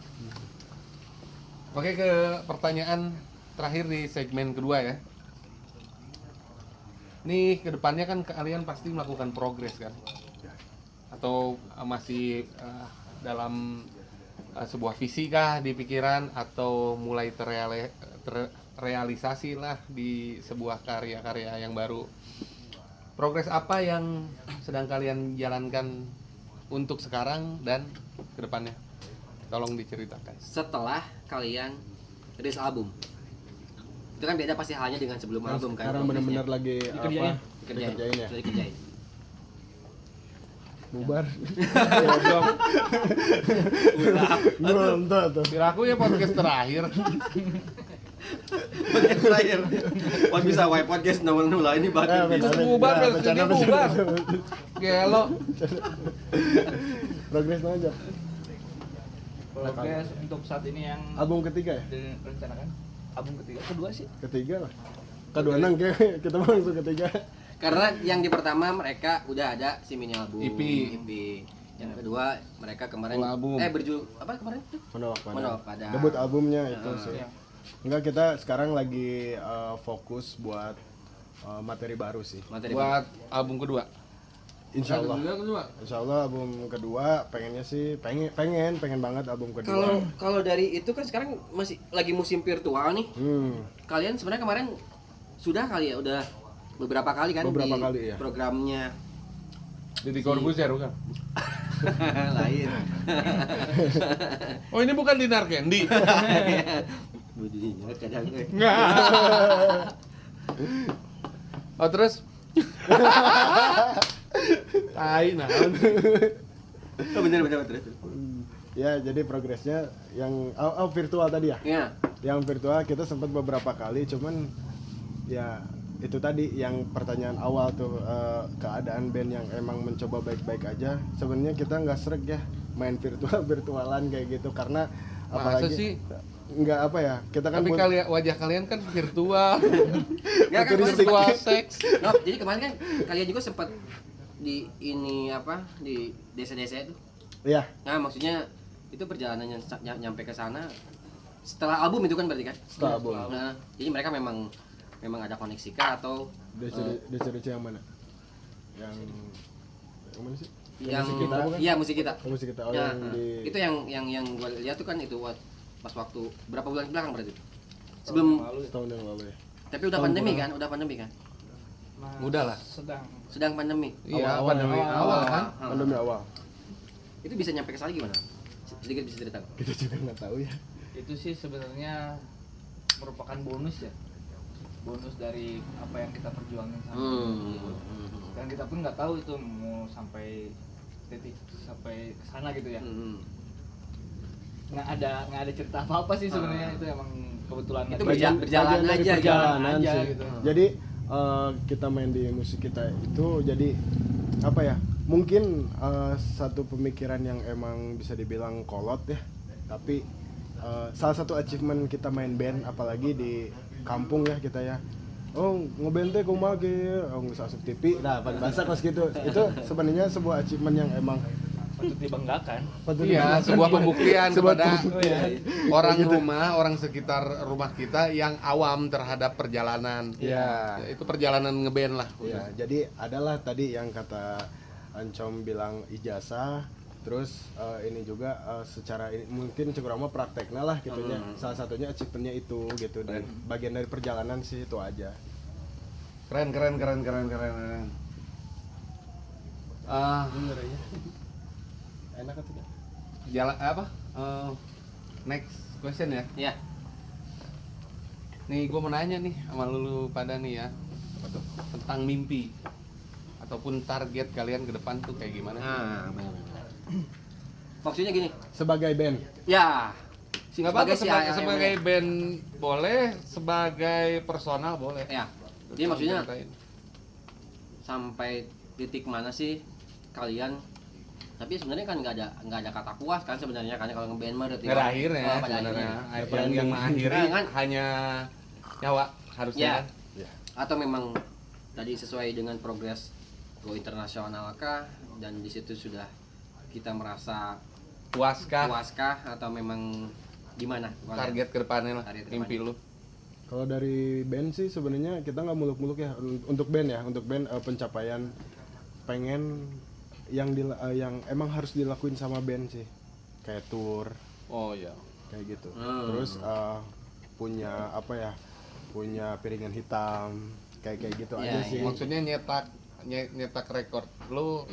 Oke ke pertanyaan terakhir di segmen kedua ya. Nih kedepannya kan kalian pasti melakukan progres kan? Atau masih dalam sebuah visi kah di pikiran atau mulai terrealisasi lah di sebuah karya-karya yang baru? Progres apa yang sedang kalian jalankan untuk sekarang dan kedepannya? Tolong diceritakan. Setelah kalian rilis album. Itu kan beda pasti halnya dengan sebelum album kan. Sekarang benar-benar lagi Dikerjain. dikerjain ya. Sudah dikerjain. Bubar. Goblok. Belum tuh. Kira aku ya podcast terakhir. Podcast terakhir. Pas bisa wipe podcast nol ini bahkan bisa. Bubar, bercanda, Facebooknya bubar. Gelo. Progres aja. Progres untuk saat ini yang Album ketiga ya? direncanakan. Album ketiga, kedua sih. Ketiga lah. Kedua nang kita mau langsung ketiga. Karena yang di pertama mereka udah ada si mini album EP. Yang kedua mereka kemarin Full album. berjul apa kemarin tuh? Menolak pada. Debut albumnya itu Ah, sih. iya. Enggak, kita sekarang lagi fokus buat materi baru sih. Materi Buat album kedua. Insya Allah. Kedua. Insya Allah album kedua pengennya sih pengen banget album kedua. Kalau dari itu kan sekarang masih lagi musim virtual nih. Kalian sebenarnya kemarin sudah kali ya udah beberapa kali kan Beberapa di kali, iya. programnya Deddy Corbuzier bukan? Lain. Oh ini bukan Dinar Candy. Budinya kadang Oh terus? Tai naon. Oh bener terus. Ya, jadi progresnya yang virtual tadi ya. Iya. Yang virtual kita sempat beberapa kali, cuman ya itu tadi yang pertanyaan awal tuh, keadaan band yang emang mencoba baik-baik aja. Sebenarnya kita nggak sreg ya main virtualan kayak gitu, karena Masa apalagi sih? nggak apa ya, kita kan Tapi wajah kalian kan virtual. Nggak kan Virtual seks. Oh, jadi kemarin kan kalian juga sempat di ini apa di desa-desa itu. ya Nah, maksudnya itu perjalanannya nyampe ke sana setelah album itu kan berarti kan? setelah album. Nah, jadi mereka memang ada koneksi kah atau DC yang mana? Yang mana sih? yang musik kita bukan? iya musik kita. Oh, musik kita. Oh, Ya, yang di itu yang gue lihat tuh kan itu pas waktu berapa bulan belakang berarti? Sebelum setahun yang lalu ya. tapi udah tahun pandemi kurang. kan? Udah pandemi kan? Udah lah. Sedang pandemi. Iya, Awal-awal. pandemi awal kan. Pandemi awal. Itu bisa nyampe ke sana gimana? Sedikit bisa cerita. Kita juga nggak tahu ya. Itu sih sebenarnya merupakan bonus ya, bonus dari apa yang kita perjuangin sama dan kita pun nggak tahu itu mau sampai titik sampai ke sana gitu ya. nggak ada cerita apa sih sebenarnya, itu emang kebetulan Itu aja. berjalan Bagian dari aja, perjalanan aja sih. gitu. Jadi kita main di musik kita itu jadi apa ya? Mungkin satu pemikiran yang emang bisa dibilang kolot ya. Tapi salah satu achievement kita main band, apalagi di kampung ya kita ya. Oh, ngeband teh kumaha ge, oh geus asup TV. Nah, pada bahasa kos gitu. Itu sebenarnya sebuah achievement yang emang Patut dibanggakan. patut Iya, dibanggakan. sebuah pembuktian Sebuah kepada pembuktian. orang Gitu. rumah, orang sekitar rumah kita yang awam terhadap perjalanan. Iya. Ya, itu perjalanan ngeband lah. Ya, jadi adalah tadi yang kata Ancom bilang ijazah, terus ini juga secara ini mungkin cukup lama prakteknya lah gitunya. Salah satunya achievementnya itu gitu, dan bagian dari perjalanan sih itu aja. Keren. Enak atau tidak? Jalan apa? Next question ya. Iya. Nih gue mau nanya nih sama lu pada nih ya. Apa tuh? Tentang mimpi ataupun target kalian ke depan tuh kayak gimana sih? Nah, benar. Maksudnya gini. Sebagai band, Ya. Nggak apa-apa, si sebagai band boleh, sebagai personal boleh. Ya. Jadi maksudnya Ceritain. sampai titik mana sih kalian, tapi sebenarnya kan nggak ada kata puas kan sebenarnya kan kalau ngeband mah Nggak ada akhirnya Oh, pada sebenarnya. akhirnya. Yang mengakhiri Nah, kan? hanya nyawa harusnya Ya. kan. Atau memang tadi sesuai dengan progres go internasional kah, dan di situ sudah kita merasa Puaskah puaskah atau memang gimana target ke depannya lah, Target ke mimpi lu? kalau dari band sih sebenarnya kita nggak muluk-muluk ya. Untuk band ya, untuk band pencapaian pengen yang emang harus dilakuin sama band sih, kayak tour Oh iya. kayak gitu. Terus punya apa ya, punya piringan hitam kayak gitu Ya, aja sih. Maksudnya nyetak rekor lu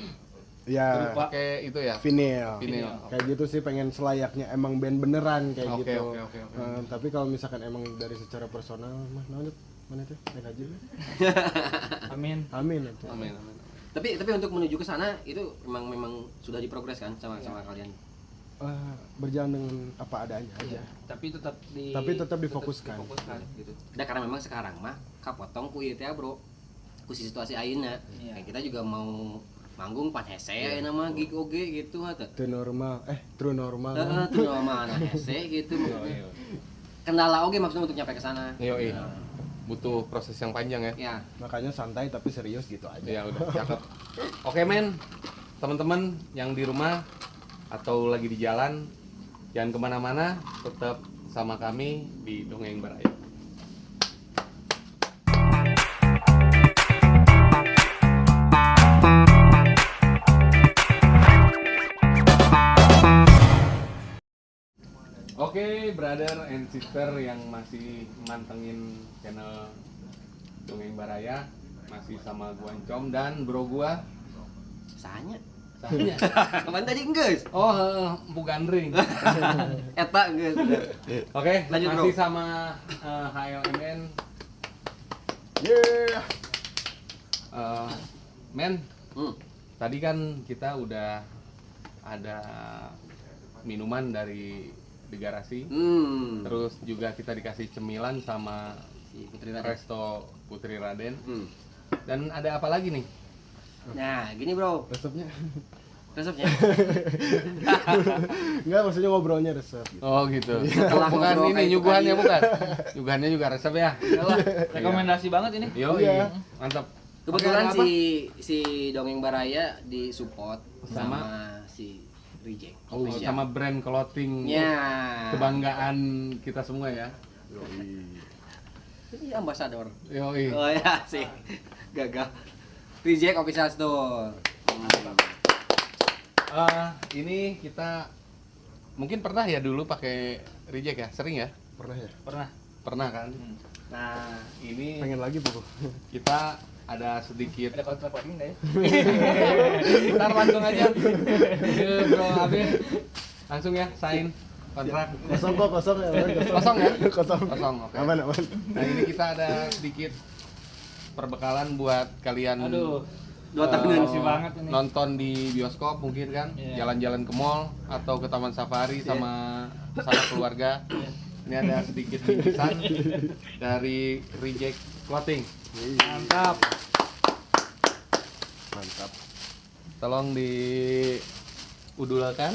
Ya, pakai itu ya? vinyl. Vinyl. Kayak gitu sih, pengen selayaknya emang band beneran kayak Oke, gitu. oke. Tapi kalau misalkan emang dari secara personal mah mana tuh naik haji lah. Amin. Amin itu. Amin. tapi untuk menuju ke sana itu memang sudah diprogres kan sama kalian. Berjalan dengan apa adanya aja. Tapi Tapi tetap difokuskan. Gitu. Nah, karena memang sekarang mah kapotong ku ieu teh bro, ku si situasi ayeuna. Iya. Kayak kita juga mau manggung pan hese ayeuna mah gig oge gitu atuh. True normal. Heeh, tuh mana hese gitu. Kendala oge maksudnya untuk nyampe ke sana. Yoi. Butuh proses yang panjang ya. Ya. Makanya santai tapi serius gitu aja. Ya udah, cakep. Oke men, teman-teman yang di rumah atau lagi di jalan, jangan kemana-mana, tetap sama kami di Dongeng Baraya. Oke, brother and sister yang masih mantengin channel Dongeng Baraya, masih sama gua Ancom dan bro gua Sanya. Sanya. Kapan tadi geus? Oh, Empu Gandring. Eta geus. Oke, Lanjut, masih Bro. sama HLMN. Yeah. Men, Hmm. tadi kan kita udah ada minuman dari di garasi. Terus juga kita dikasih cemilan sama Si Putri Raden. Resto Putri Raden. Hmm. Dan ada apa lagi nih? Nah, gini bro, Resepnya. resepnya. Enggak, maksudnya ngobrolnya resep gitu. Oh gitu. Setelah Bukan ngobrol ini kayak itu nyuguhannya tadi. bukan. Nyuguhannya juga resep ya. Iyalah, rekomendasi banget ini. Yo, Iya. mantap. Kebetulan Oke, ada apa? si Dongeng Baraya disupport Sama? sama si Reject. Oh, Official. sama brand clothing Ya. kebanggaan kita semua ya. Ini ambasador. Yoi. Oh ya sih, gagal. Reject Official Store. Ini kita mungkin pernah ya dulu pakai reject ya, sering ya? Pernah ya? Pernah. Pernah kan? Nah, ini Pengen lagi tuh. kita ada sedikit. Ada kontrak lagi enggak ya? Ntar langsung aja. Bro Abe, langsung ya sign kontrak. Kosong kok, kosong ya. Kosong ya? Kosong. Kosong, oke. Aman, aman. Nah ini kita ada sedikit perbekalan buat kalian. Aduh. 2 tahunan Makasih banget ini. Nonton di bioskop mungkin kan, Iya. jalan-jalan ke mall atau ke taman safari sama keluarga. Ini ada sedikit bingkisan dari Reject Clothing. Mantap. Mantap. Tolong diudulakan.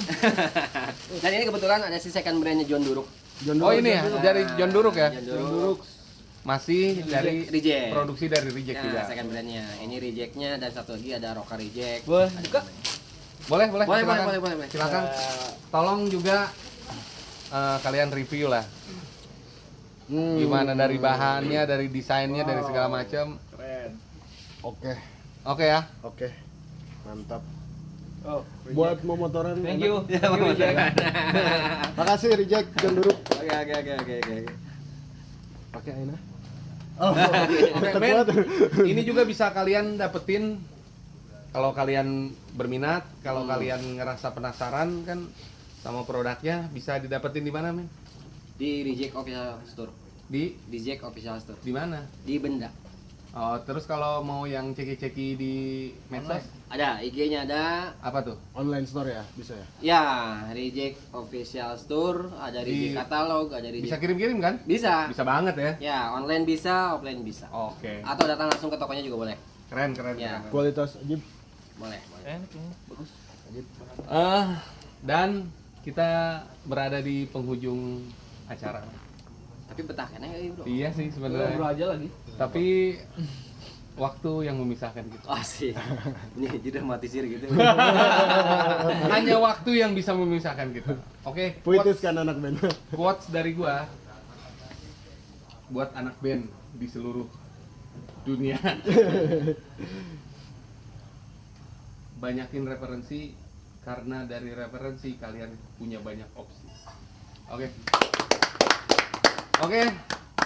Dan ini kebetulan ada si second brandnya John Duruk. Oh ini ya, dari John Duruk ya? John Duruk. Masih dari Reject. produksi dari Reject Nah, juga. second brandnya. Ini Rejectnya dan satu lagi ada Roka Reject. Boleh Ada buka? Boleh, boleh, Boleh, silakan. boleh. Silakan. Tolong juga kalian review lah. Gimana dari bahannya, dari desainnya, dari segala macam. Keren. Oke, Oke ya. oke. Mantap. Oh, Buat mau motoran. thank you. Ya, Thank you, Jack. Makasih Reject John Duruk. Oke. Pakai Aina. Oh, Oke, mantap Ben. banget. Ini juga bisa kalian dapetin kalau kalian berminat, kalau kalian ngerasa penasaran kan sama produknya, bisa didapetin di mana, men? Di Reject Official Store. Di Reject Official Store. di mana? Di Benda. Oh, terus kalau mau yang ceki-ceki di medsos, Ada IG-nya ada. apa tuh? Online store ya, bisa ya? Ya, Reject Official Store, ada Di- Reject katalog, ada Reject. Bisa kirim-kirim kan? Bisa. Bisa banget ya. Ya, online bisa, offline bisa. Oke. Atau datang langsung ke tokonya juga boleh. Keren, keren, Ya. keren. Kualitas ajib. Boleh. Enak ini. Bagus. Dan kita berada di penghujung acara. Tapi betah kan ya, bro. Iya sih Ngobrol sebenarnya. aja lagi. Tapi waktu yang memisahkan kita. Oh sih. Ini dramatisir gitu. Hanya waktu yang bisa memisahkan kita. Oke. Puitis kan anak band. Quotes dari gua buat anak band di seluruh dunia. Banyakin referensi karena dari referensi kalian punya banyak opsi. Oke. Oke,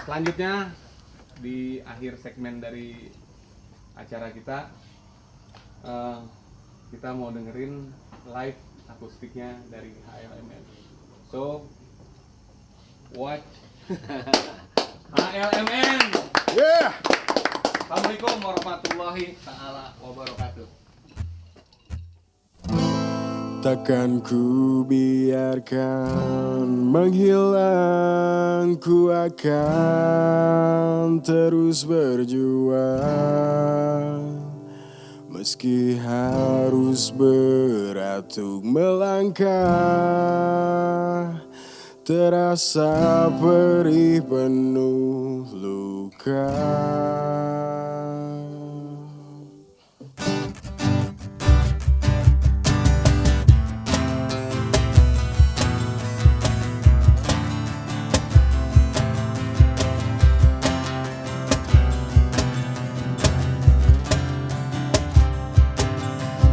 selanjutnya di akhir segmen dari acara kita kita mau dengerin live akustiknya dari HLMN. So watch HLMN. Yeah. Assalamualaikum warahmatullahi taala wabarakatuh. Takkan ku biarkan menghilang, ku akan terus berjuang. Meski harus berat untuk melangkah, terasa perih penuh luka.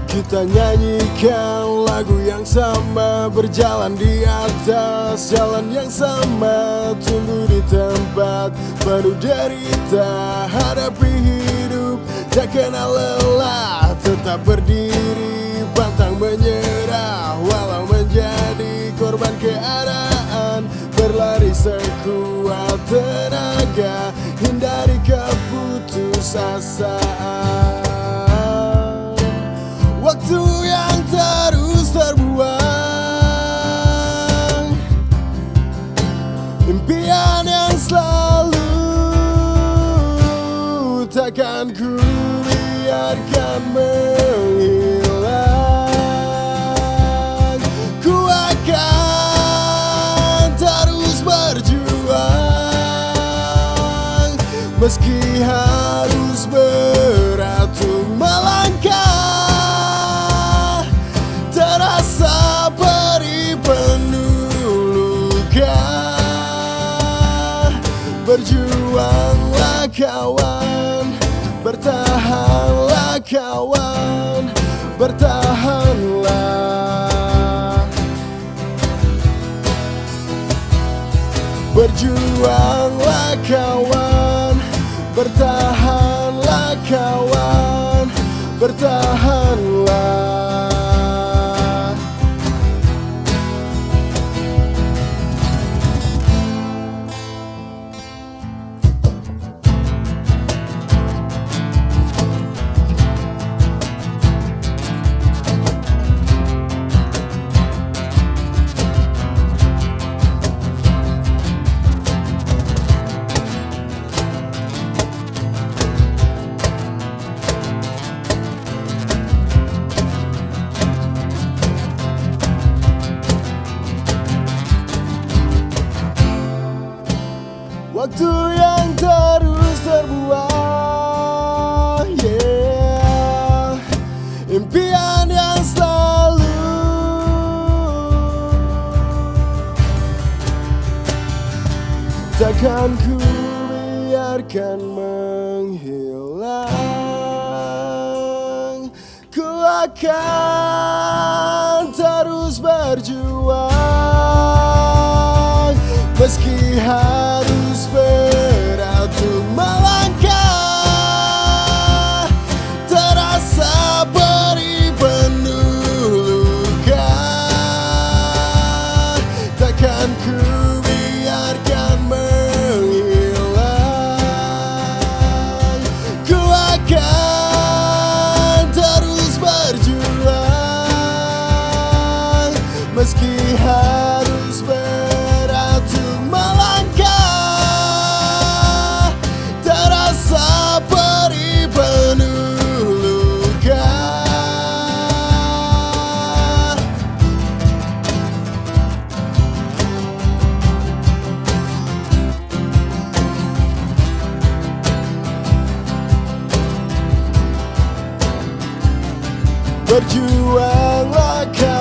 Kita nyanyikan lagu yang sama, berjalan di atas jalan yang sama, tunggu di tempat baru derita, hadapi hidup tak kenal lelah, tetap berdiri. menyerah walau menjadi korban keadaan. Berlari sekuat tenaga, hindari keputusasaan. Waktu yang terus terbuang, impian yang selalu takkan ku biarkan menghilang. Ku akan terus berjuang, meski harus berat untuk melangkah. Terasa perih penuh luka. Berjuanglah kawan, bertahanlah kawan, bertahanlah. Berjuanglah kawan, bertahanlah kawan, bertahanlah. Waktu yang terus terbuang, yeah. Impian yang selalu takkan ku biarkan menghilang. Ku akan terus berjuang, meski harus berat untuk melangkah. Terasa perih penuh luka, takkan ku biarkan menghilang. Ku akan terus berjuang, meski harus berat untuk melangkah. Terasa perih penuh luka. Berjuanglah kau.